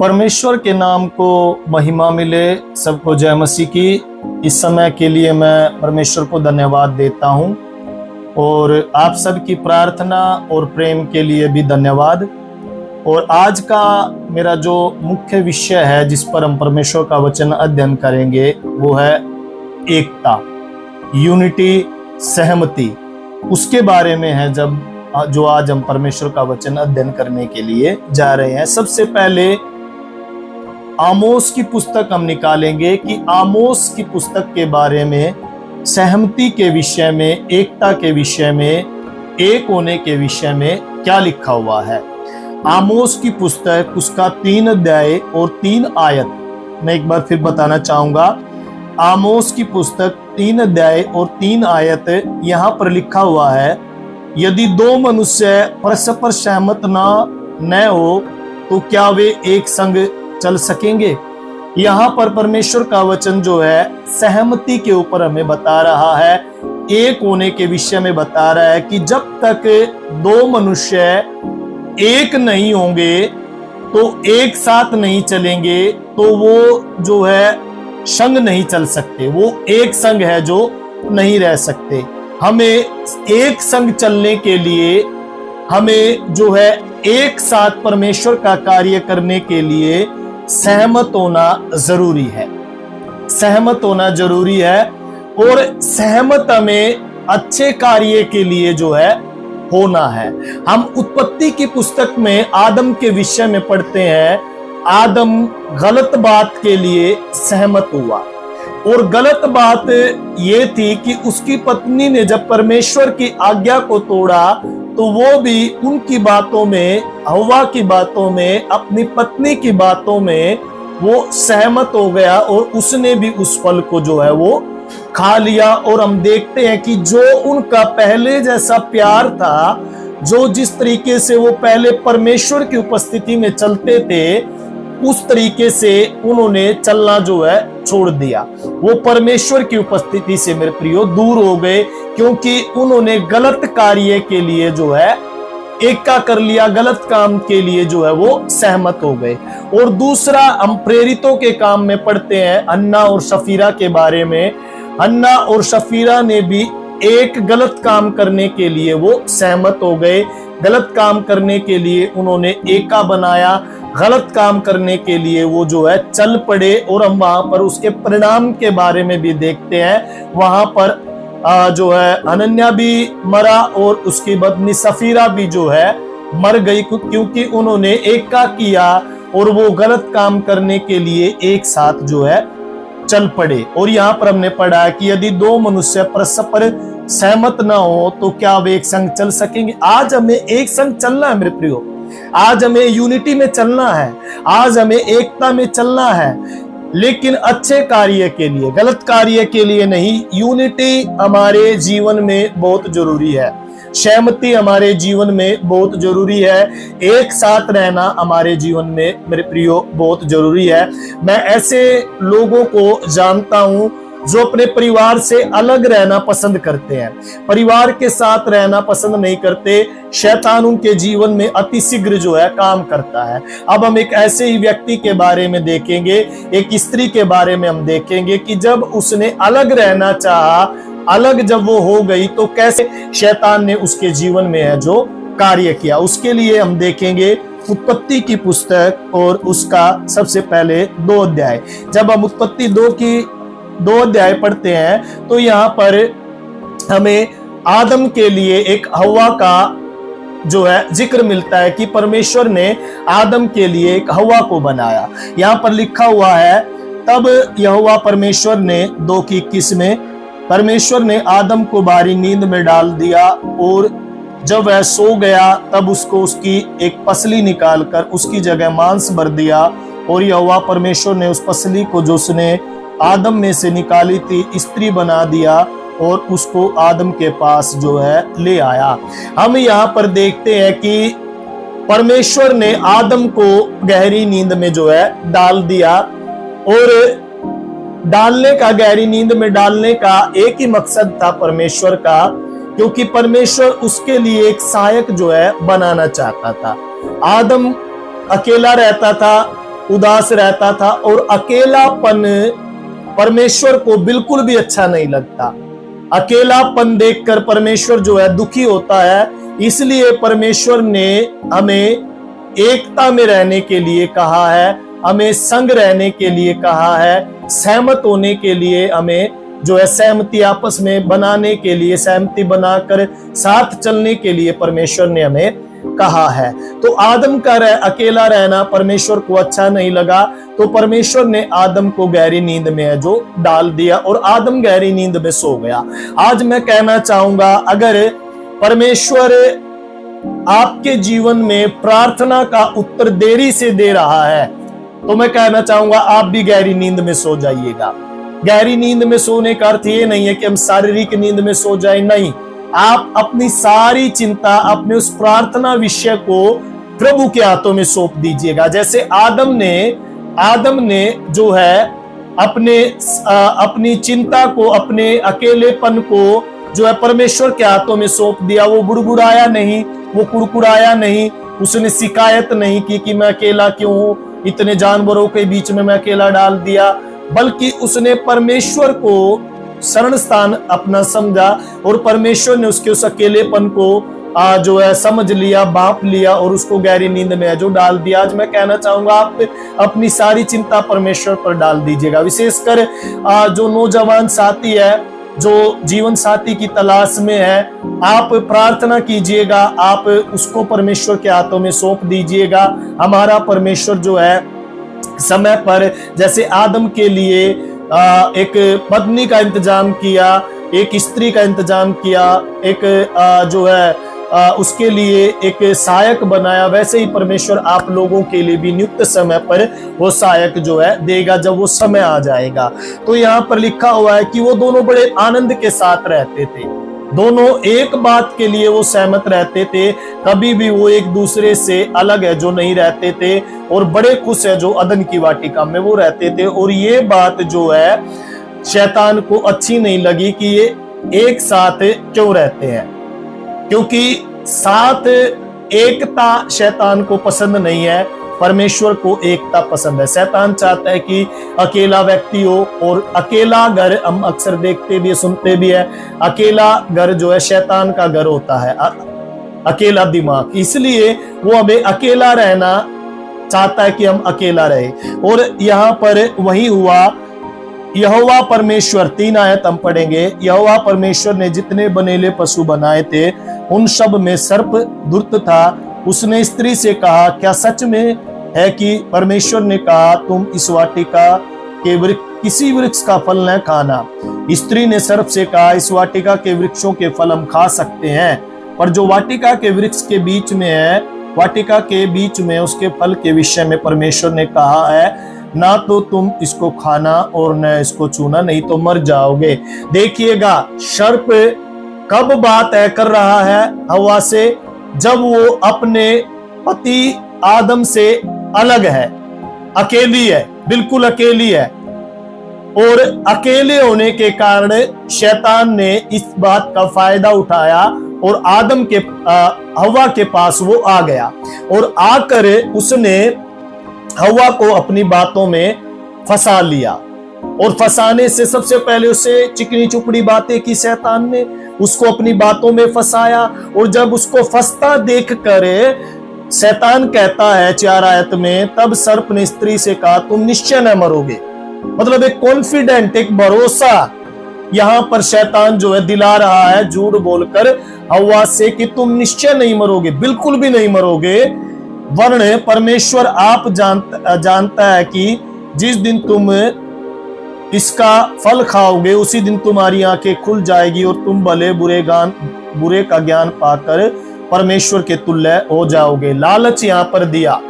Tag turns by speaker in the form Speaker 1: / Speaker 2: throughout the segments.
Speaker 1: परमेश्वर के नाम को महिमा मिले। सबको जय मसीह की। इस समय के लिए मैं परमेश्वर को धन्यवाद देता हूं और आप सबकी प्रार्थना और प्रेम के लिए भी धन्यवाद। और आज का मेरा जो मुख्य विषय है जिस पर हम परमेश्वर का वचन अध्ययन करेंगे वो है एकता, यूनिटी, सहमति। उसके बारे में है जो आज हम परमेश्वर का वचन अध्ययन करने के लिए जा रहे हैं। सबसे पहले आमोस की पुस्तक हम निकालेंगे कि आमोस की पुस्तक के बारे में, सहमति के विषय में, एकता के विषय में, एक होने के विषय में क्या लिखा हुआ है। आमोस की पुस्तक, उसका 3 अध्याय और 3 आयत मैं एक बार फिर बताना चाहूंगा। आमोस की पुस्तक 3 अध्याय और 3 आयत, यहाँ पर लिखा हुआ है, यदि 2 मनुष्य परस्पर सहमत न हो तो क्या वे एक संग चल सकेंगे। यहाँ पर परमेश्वर का वचन जो है सहमति के ऊपर हमें बता रहा है, एक होने के विषय में बता रहा है कि जब तक 2 मनुष्य एक नहीं होंगे तो एक साथ नहीं चलेंगे तो वो जो है संग नहीं चल सकते, वो एक संग है जो नहीं रह सकते। हमें एक संग चलने के लिए, हमें जो है एक साथ परमेश्वर का कार्य करने के लिए सहमत होना जरूरी है। सहमत होना जरूरी है और सहमत हमें अच्छे कार्य के लिए जो है होना है। हम उत्पत्ति की पुस्तक में आदम के विषय में पढ़ते हैं, आदम गलत बात के लिए सहमत हुआ और गलत बात ये थी कि उसकी पत्नी ने जब परमेश्वर की आज्ञा को तोड़ा तो वो भी उनकी बातों में, हव्वा की बातों में, अपनी पत्नी की बातों में वो सहमत हो गया और उसने भी उस फल को जो है वो खा लिया। और हम देखते हैं कि जो उनका पहले जैसा प्यार था, जो जिस तरीके से वो पहले परमेश्वर की उपस्थिति में चलते थे, उस तरीके से उन्होंने चलना जो है छोड़ दिया। वो परमेश्वर की उपस्थिति से मेरे प्रियो दूर हो गए क्योंकि उन्होंने गलत कार्य के लिए जो है एका कर लिया, गलत काम के लिए जो है वो सहमत हो गए। और दूसरा हम प्रेरितों के काम में पढ़ते हैं हन्ना और सफीरा के बारे में। हन्ना और सफीरा ने भी एक गलत काम करने के लिए वो सहमत हो गए। गलत काम करने के लिए उन्होंने एका बनाया, गलत काम करने के लिए वो जो है चल पड़े। और हम वहां पर उसके परिणाम के बारे में भी देखते हैं। वहां पर जो है हनन्या भी मरा और उसकी पत्नी सफीरा भी जो है मर गई क्योंकि उन्होंने एका किया और वो गलत काम करने के लिए एक साथ जो है चल पड़े। और यहाँ पर हमने पढ़ा कि यदि 2 मनुष्य परस्पर सहमत ना हो तो क्या वे एक संग चल सकेंगे। आज हमें एक संग चलना है मेरे प्रियो, आज हमें यूनिटी में चलना है, आज हमें एकता में चलना है, लेकिन अच्छे कार्य के लिए, गलत कार्य के लिए नहीं। यूनिटी हमारे जीवन में बहुत जरूरी है, सहमति हमारे जीवन में बहुत जरूरी है, एक साथ रहना हमारे जीवन में मेरे प्रियो बहुत जरूरी है। मैं ऐसे लोगों को जानता हूं जो अपने परिवार से अलग रहना पसंद करते हैं, परिवार के साथ रहना पसंद नहीं करते। शैतान उनके जीवन में अति शीघ्र जो है काम करता है। अब हम एक ऐसे ही व्यक्ति के बारे में देखेंगे, एक स्त्री के बारे में हम देखेंगे कि जब उसने अलग रहना चाहा, अलग जब वो हो गई तो कैसे शैतान ने उसके जीवन में है जो कार्य किया। उसके लिए हम देखेंगे उत्पत्ति की पुस्तक और उसका सबसे पहले 2 अध्याय। जब हम उत्पत्ति 2 अध्याय पढ़ते हैं तो यहाँ पर हमें आदम के लिए एक हव्वा का जो है जिक्र मिलता है कि परमेश्वर ने आदम के लिए एक हव्वा को बनाया। यहाँ पर लिखा हुआ है, तब यहोवा परमेश्वर ने 2:21 में, परमेश्वर ने आदम को भारी नींद में डाल दिया और जब वह सो गया तब उसको उसकी एक पसली निकालकर उसकी जगह मांस भर दिया और यहोवा परमेश्वर ने उस पसली को जो उसने आदम में से निकाली थी स्त्री बना दिया और उसको आदम के पास जो है ले आया। हम यहाँ पर देखते हैं कि परमेश्वर ने आदम को गहरी नींद में जो है डाल दिया और डालने का, गहरी नींद में डालने का एक ही मकसद था परमेश्वर का, क्योंकि परमेश्वर उसके लिए एक सहायक जो है बनाना चाहता था। आदम अकेला रहता था, उदास रहता था और अकेलापन परमेश्वर को बिल्कुल भी अच्छा नहीं लगता। अकेलापन देखकर परमेश्वर जो है दुखी होता है। इसलिए परमेश्वर ने हमें एकता में रहने के लिए कहा है, हमें संग रहने के लिए कहा है, सहमत होने के लिए हमें जो है सहमति आपस में बनाने के लिए, सहमति बनाकर साथ चलने के लिए परमेश्वर ने हमें कहा है। तो आदम का अकेला रहना परमेश्वर को अच्छा नहीं लगा, तो परमेश्वर ने आदम को गहरी नींद में जो डाल दिया और आदम गहरी नींद में सो गया। आज मैं कहना चाहूंगा, अगर परमेश्वर आपके जीवन में प्रार्थना का उत्तर देरी से दे रहा है, तो मैं कहना चाहूंगा आप भी गहरी नींद में सो जाइएगा। गहरी नींद में सोने का अर्थ ये नहीं है कि हम शारीरिक नींद में सो जाए, नहीं। आप अपनी सारी चिंता अपने उस प्रार्थना विषय को प्रभु के हाथों में सौंप दीजिएगा। जैसे आदम ने जो है अपनी चिंता को, अपने अकेलेपन को जो है परमेश्वर के हाथों में सौंप दिया। वो बुड़बुड़ाया नहीं, वो कुड़कुड़ाया नहीं, उसने शिकायत नहीं की कि मैं अकेला क्यों हूं, इतने जानवरों के बीच में मैं अकेला डाल दिया, बल्कि उसने परमेश्वर को शरण स्थान अपना समझा और परमेश्वर ने उसके उस अकेलेपन को जो है समझ लिया, बांप लिया और उसको गहरी नींद में जो डाल दिया। आज मैं कहना चाहूंगा आप अपनी सारी चिंता परमेश्वर पर डाल दीजिएगा। विशेषकर जो नौजवान साथी है, जो जीवन साथी की तलाश में है, आप प्रार्थना कीजिएगा, आप उसको परमेश्वर के हाथों में सौंप दीजिएगा। हमारा परमेश्वर जो है समय पर, जैसे आदम के लिए एक पत्नी का इंतजाम किया, एक स्त्री का इंतजाम किया, एक जो है उसके लिए एक सहायक बनाया, वैसे ही परमेश्वर आप लोगों के लिए भी नियुक्त समय पर वो सहायक जो है देगा जब वो समय आ जाएगा। तो यहाँ पर लिखा हुआ है कि वो दोनों बड़े आनंद के साथ रहते थे, दोनों एक बात के लिए वो सहमत रहते थे, कभी भी वो एक दूसरे से अलग है जो नहीं रहते थे, और बड़े खुश है जो अदन की वाटिका में वो रहते थे। और ये बात जो है शैतान को अच्छी नहीं लगी कि ये एक साथ क्यों रहते हैं, क्योंकि साथ एकता शैतान को पसंद नहीं है, परमेश्वर को एकता पसंद है। शैतान चाहता है कि अकेला व्यक्ति हो, और अकेला घर हम अक्सर देखते भी सुनते भी है, अकेला घर जो है शैतान का घर होता है, अकेला दिमाग। इसलिए वो हमें अकेला रहना चाहता है कि हम अकेला रहे। और यहाँ पर वही हुआ। यहोवा परमेश्वर, 3 आयत हम पढ़ेंगे। यहोवा परमेश्वर ने जितने बनेले पशु बनाए थे उन सब में सर्प दुष्ट था। उसने स्त्री से कहा, क्या सच में है कि परमेश्वर ने कहा तुम इस वाटिका के किसी वृक्ष का फल न खाना? स्त्री ने सर्प से कहा, इस वाटिका के वृक्षों के फल हम खा सकते हैं, पर जो वाटिका के वृक्ष के बीच में है, वाटिका के बीच में उसके फल के विषय में परमेश्वर ने कहा है ना तो तुम इसको खाना और न इसको छूना, नहीं तो मर जाओगे। देखिएगा सर्प कब बात कर रहा है हवा से, जब वो अपने पति आदम से अलग है, अकेली है, बिल्कुल अकेली है, और अकेले होने के कारण शैतान ने इस बात का फायदा उठाया और आदम के हवा के पास वो आ गया, और आकर उसने हवा को अपनी बातों में फंसा लिया। और फंसाने से सबसे पहले उसे चिकनी चुपड़ी बातें की शैतान ने, उसको अपनी बातों में फंसाया। और जब उसको फंसता देखकर शैतान कहता है 4 आयत में, तब सर्प ने स्त्री से कहा तुम निश्चय न मरोगे। मतलब एक कॉन्फिडेंट, एक भरोसा यहां पर शैतान जो है दिला रहा है झूठ बोलकर हवा से कि तुम निश्चय नहीं मरोगे, बिल्कुल भी नहीं मरोगे, वरन परमेश्वर आप जानता है कि जिस दिन तुम इसका फल खाओगे उसी दिन तुम्हारी आंखें खुल जाएगी और तुम भले बुरे का ज्ञान पाकर परमेश्वर के तुल्य हो जाओगे। लालच यहां पर दिया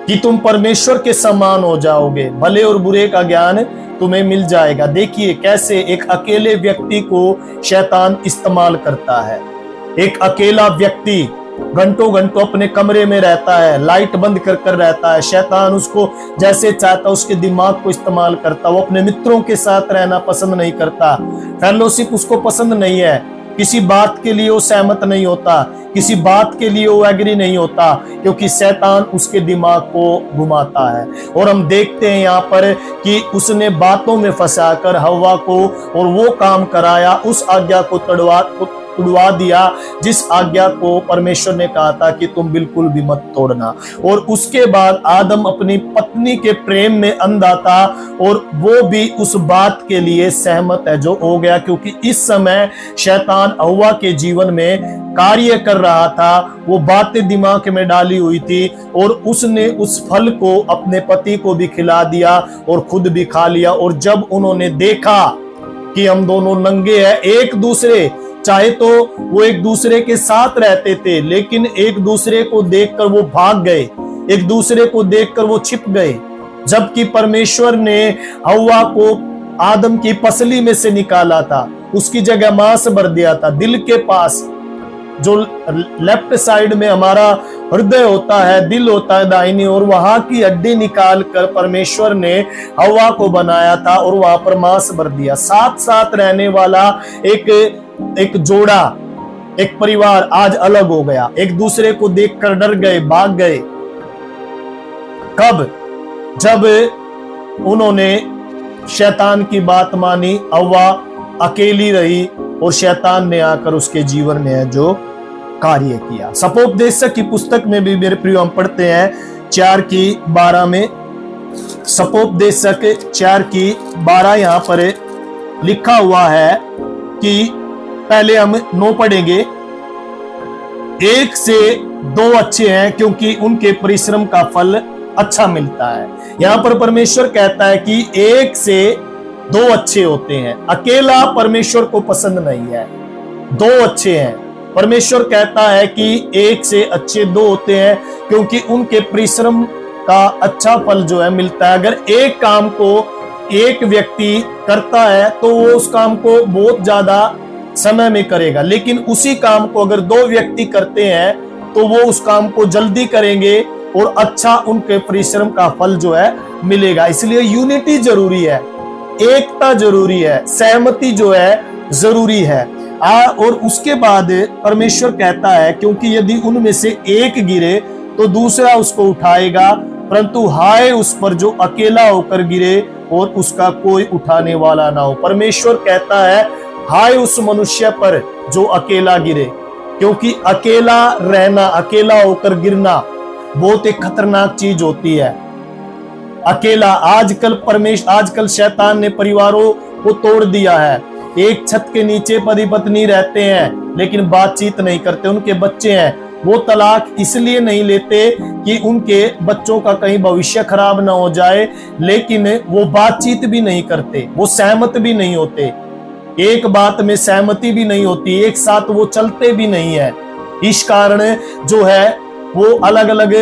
Speaker 1: कि तुम परमेश्वर के समान हो जाओगे, भले और बुरे का ज्ञान तुम्हें मिल जाएगा। देखिए कैसे एक अकेले व्यक्ति को शैतान इस्तेमाल करता है। एक अकेला व्यक्ति घंटों घंटों अपने कमरे में रहता है, लाइट बंद कर कर रहता है, शैतान उसको जैसे चाहता उसके दिमाग को इस्तेमाल करता। वो अपने मित्रों के साथ रहना पसंद नहीं करता, फेलोशिप उसको पसंद नहीं है, किसी बात के लिए वो सहमत नहीं होता, किसी बात के लिए वो एग्री नहीं होता, क्योंकि शैतान उसके दिमाग को घुमाता है। और हम देखते हैं यहाँ पर कि उसने बातों में फंसाकर हव्वा को और वो काम कराया, उस आज्ञा को तुड़वा दिया जिस आज्ञा को परमेश्वर ने कहा था कि तुम बिल्कुल भी मत तोड़ना। और उसके बाद आदम अपनी पत्नी के प्रेम में अंधा था और वो भी उस बात के लिए सहमत है जो हो गया, क्योंकि इस समय शैतान हव्वा के जीवन में कार्य कर रहा था, वो बातें दिमाग में डाली हुई थी और उसने उस फल को अपने पति को भी खिला दिया और खुद भी खा लिया। और जब उन्होंने देखा कि हम दोनों नंगे हैं, एक दूसरे, चाहे तो वो एक दूसरे के साथ रहते थे लेकिन एक दूसरे को देखकर वो भाग गए, एक दूसरे को देखकर वो छिप गए, जबकि परमेश्वर ने हव्वा को आदम की पसली में से निकाला था, उसकी जगह मांस भर दिया था। दिल के पास जो लेफ्ट साइड में हमारा हृदय होता है, दिल होता है दाहिनी ओर, वहां की हड्डी निकाल कर परमेश्वर ने हव्वा को बनाया था और वहां पर मांस भर दिया। साथ साथ रहने वाला एक जोड़ा, एक परिवार आज अलग हो गया, एक दूसरे को देखकर डर गए, भाग गए। कब? जब उन्होंने शैतान की बात मानी, हव्वा अकेली रही और शैतान ने आकर उसके जीवन में जो कार्य किया। सपोपदेशक की पुस्तक में भी मेरे प्रिय हम पढ़ते हैं 4:12 में, सपोपदेशक 4:12 यहां पर लिखा हुआ है कि पहले हम 9 पढ़ेंगे। 1 से 2 अच्छे हैं क्योंकि उनके परिश्रम का फल अच्छा मिलता है। यहां पर परमेश्वर कहता है कि 1 से 2 अच्छे होते हैं। अकेला परमेश्वर को पसंद नहीं है, 2 अच्छे हैं। परमेश्वर कहता है कि 1 से अच्छे 2 होते हैं क्योंकि उनके परिश्रम का अच्छा फल जो है मिलता है। अगर एक काम को एक व्यक्ति करता है तो वो उस काम को बहुत ज्यादा समय में करेगा, लेकिन उसी काम को अगर 2 व्यक्ति करते हैं तो वो उस काम को जल्दी करेंगे और अच्छा उनके परिश्रम का फल जो है मिलेगा। इसलिए यूनिटी जरूरी है, एकता जरूरी है, सहमति जो है जरूरी है। और उसके बाद परमेश्वर कहता है क्योंकि यदि उनमें से एक गिरे तो दूसरा उसको उठाएगा, परंतु हाय उस पर जो अकेला होकर गिरे और उसका कोई उठाने वाला ना हो। परमेश्वर कहता है हाय उस मनुष्य पर जो अकेला गिरे, क्योंकि अकेला रहना, अकेला होकर गिरना बहुत एक खतरनाक चीज होती है। अकेला आजकल शैतान ने परिवारों को तोड़ दिया है। एक छत के नीचे पति पत्नी रहते हैं लेकिन बातचीत नहीं करते, उनके बच्चे हैं, वो तलाक इसलिए नहीं लेते कि उनके बच्चों का कहीं भविष्य खराब ना हो जाए, लेकिन वो बातचीत भी नहीं करते, वो सहमत भी नहीं होते, एक बात में सहमति भी नहीं होती, एक साथ वो चलते भी नहीं है। इस कारण जो है वो अलग अलग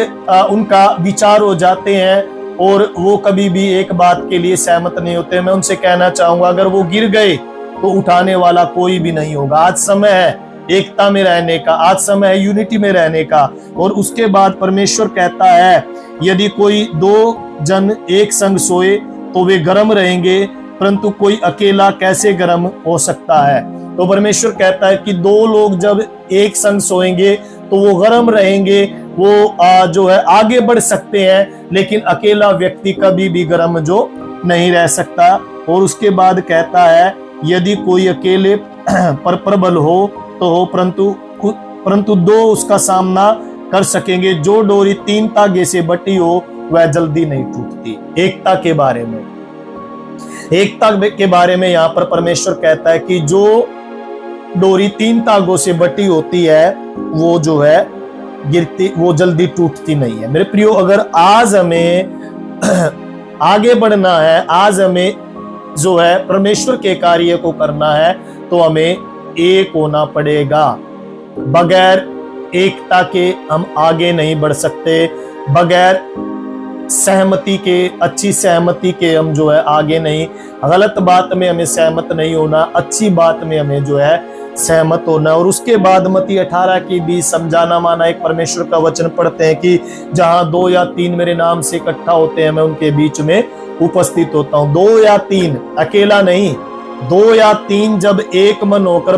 Speaker 1: उनका विचार हो जाते हैं और वो कभी भी एक बात के लिए सहमत नहीं होते। मैं उनसे कहना चाहूंगा अगर वो गिर गए तो उठाने वाला कोई भी नहीं होगा। आज समय है एकता में रहने का, आज समय है यूनिटी में रहने का। और उसके बाद परमेश्वर कहता है यदि कोई 2 जन एक संग सोए तो वे गर्म रहेंगे, परंतु कोई अकेला कैसे गर्म हो सकता है। तो परमेश्वर कहता है कि 2 लोग जब एक संग सोएंगे तो वो गर्म रहेंगे, वो जो है आगे बढ़ सकते हैं, लेकिन अकेला व्यक्ति कभी भी गर्म जो नहीं रह सकता। और उसके बाद कहता है यदि कोई अकेले पर प्रबल हो तो हो, परंतु 2 उसका सामना कर सकेंगे। जो डोरी 3 धागे से बटी हो वह जल्दी नहीं टूटती। एकता के बारे में, एकता के बारे में यहाँ पर परमेश्वर कहता है कि जो डोरी 3 धागों से बटी होती है वो जो है गिरती, वो जल्दी टूटती नहीं है। मेरे प्रियो, अगर आज हमें आगे बढ़ना है, आज हमें जो है परमेश्वर के कार्य को करना है, तो हमें एक होना पड़ेगा। बगैर एकता के हम आगे नहीं बढ़ सकते, बगैर सहमति के, अच्छी सहमति के हम जो है आगे नहीं। गलत बात में हमें सहमत नहीं होना, अच्छी बात में हमें जो है सहमत होना। और उसके बाद मत्ती 18 की भी समझाना माना एक परमेश्वर का वचन पढ़ते हैं कि जहां 2 या 3 मेरे नाम से इकट्ठा होते हैं मैं उनके बीच में उपस्थित होता हूं। 2 या 3, अकेला नहीं। 2 या 3 जब एक मन होकर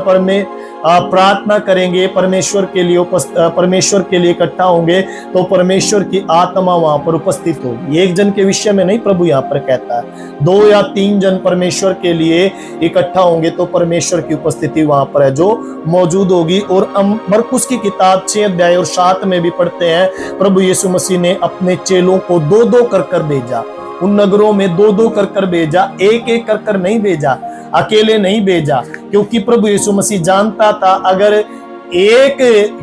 Speaker 1: प्रार्थना करेंगे, परमेश्वर के लिए इकट्ठा होंगे, तो परमेश्वर की आत्मा वहां पर उपस्थित होगी। एक जन के विषय में नहीं प्रभु यहाँ पर कहता है, 2 या 3 जन परमेश्वर के लिए इकट्ठा होंगे तो परमेश्वर की उपस्थिति वहां पर है जो मौजूद होगी। और हम मरकुस की किताब 6 अध्याय और 7 में भी पढ़ते हैं, प्रभु यीशु मसीह ने अपने चेलों को 2-2 कर भेजा, उन नगरों में 2-2 कर भेजा, एक कर नहीं भेजा, अकेले नहीं भेजा, क्योंकि प्रभु यीशु मसीह जानता था अगर एक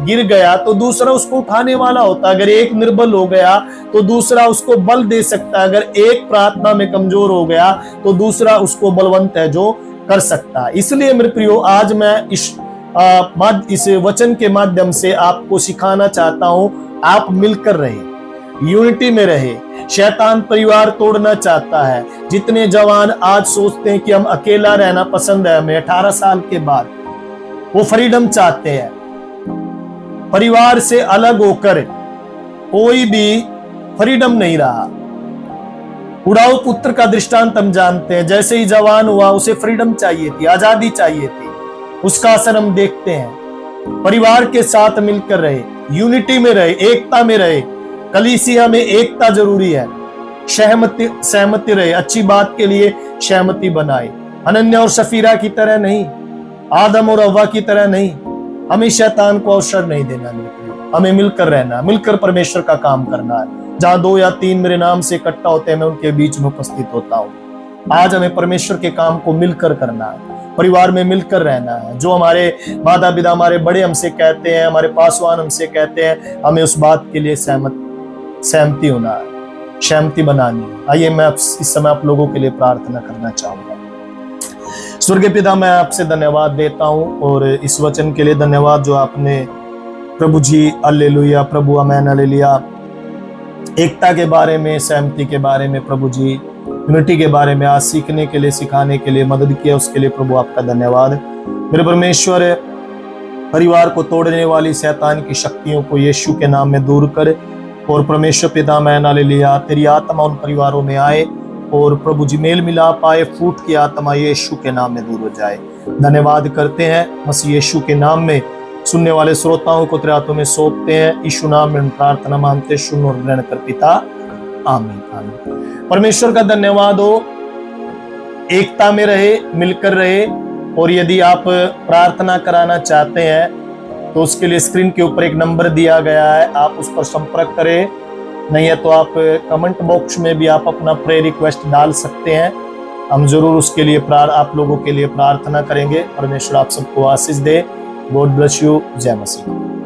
Speaker 1: गिर गया तो दूसरा उसको उठाने वाला होता, अगर एक निर्बल हो गया तो दूसरा उसको बल दे सकता, अगर एक प्रार्थना में कमजोर हो गया तो दूसरा उसको बलवंत है जो कर सकता। इसलिए मेरे प्रियो, आज मैं इस वचन के माध्यम से आपको सिखाना चाहता हूं, आप मिलकर रहे, यूनिटी में रहे। शैतान परिवार तोड़ना चाहता है। जितने जवान आज सोचते हैं कि हम अकेला रहना पसंद है, हमें 18 साल के बाद, वो फ्रीडम चाहते हैं। परिवार से अलग होकर कोई भी फ्रीडम नहीं रहा। उड़ाऊ पुत्र का दृष्टांत हम जानते हैं, जैसे ही जवान हुआ उसे फ्रीडम चाहिए थी, आजादी चाहिए थी, उसका असर हम देखते हैं। परिवार के साथ मिलकर रहे, यूनिटी में रहे, एकता में रहे। कलीसिया में एकता जरूरी है, सहमति रहे, अच्छी बात के लिए सहमति बनाए। अनन्या और सफीरा की तरह नहीं, आदम और हव्वा की तरह नहीं, हमें शैतान को अवसर नहीं देना, हमें मिलकर रहना, मिलकर परमेश्वर का काम करना है। जहां 2 या 3 मेरे नाम से इकट्ठा होते हैं, मैं उनके बीच में उपस्थित होता हूं। आज हमें परमेश्वर के काम को मिलकर करना है, परिवार में मिलकर रहना है। जो हमारे माता पिता, हमारे बड़े हमसे कहते हैं, हमारे पासवान हमसे कहते हैं, हमें उस बात के लिए सहमति होना है, सहमति बनानी है। आइए मैं इस समय आप लोगों के लिए प्रार्थना करना चाहूंगा। स्वर्गीय पिता, मैं आपसे धन्यवाद देता हूं और इस वचन के लिए धन्यवाद जो आपने प्रभु जी, हालेलुया प्रभु, आमेन, हालेलुया, एकता के बारे में, सहमति के बारे में, प्रभु जी यूनिटी के बारे में आज सीखने के लिए, सिखाने के लिए मदद किया, उसके लिए प्रभु आपका धन्यवाद। मेरे परमेश्वर, परिवार को तोड़ने वाली शैतान की शक्तियों को यीशु के नाम में दूर कर, और परमेश्वर पिता, आमेन, हालेलुया, तेरी आत्मा उन परिवारों में आए और प्रभु जी मेल मिलाप आए, फूट की आत्मा यीशु के नाम में दूर हो जाए। धन्यवाद करते हैं मसीह यीशु के नाम में। सुनने वाले श्रोताओं को तेरे हाथों में सौंपते हैं, यीशु नाम में प्रार्थना मांगते, सुन और ग्रहण कर पिता, आमीन, आमीन। परमेश्वर का धन्यवाद हो, एकता में रहे, मिलकर रहे। और यदि आप प्रार्थना कराना चाहते हैं तो उसके लिए स्क्रीन के ऊपर एक नंबर दिया गया है, आप उस पर संपर्क करें। नहीं है तो आप कमेंट बॉक्स में भी आप अपना प्रेयर रिक्वेस्ट डाल सकते हैं, हम जरूर उसके लिए आप लोगों के लिए प्रार्थना करेंगे। परमेश्वर आप सबको आशीष दे। God bless you. जय मसीह।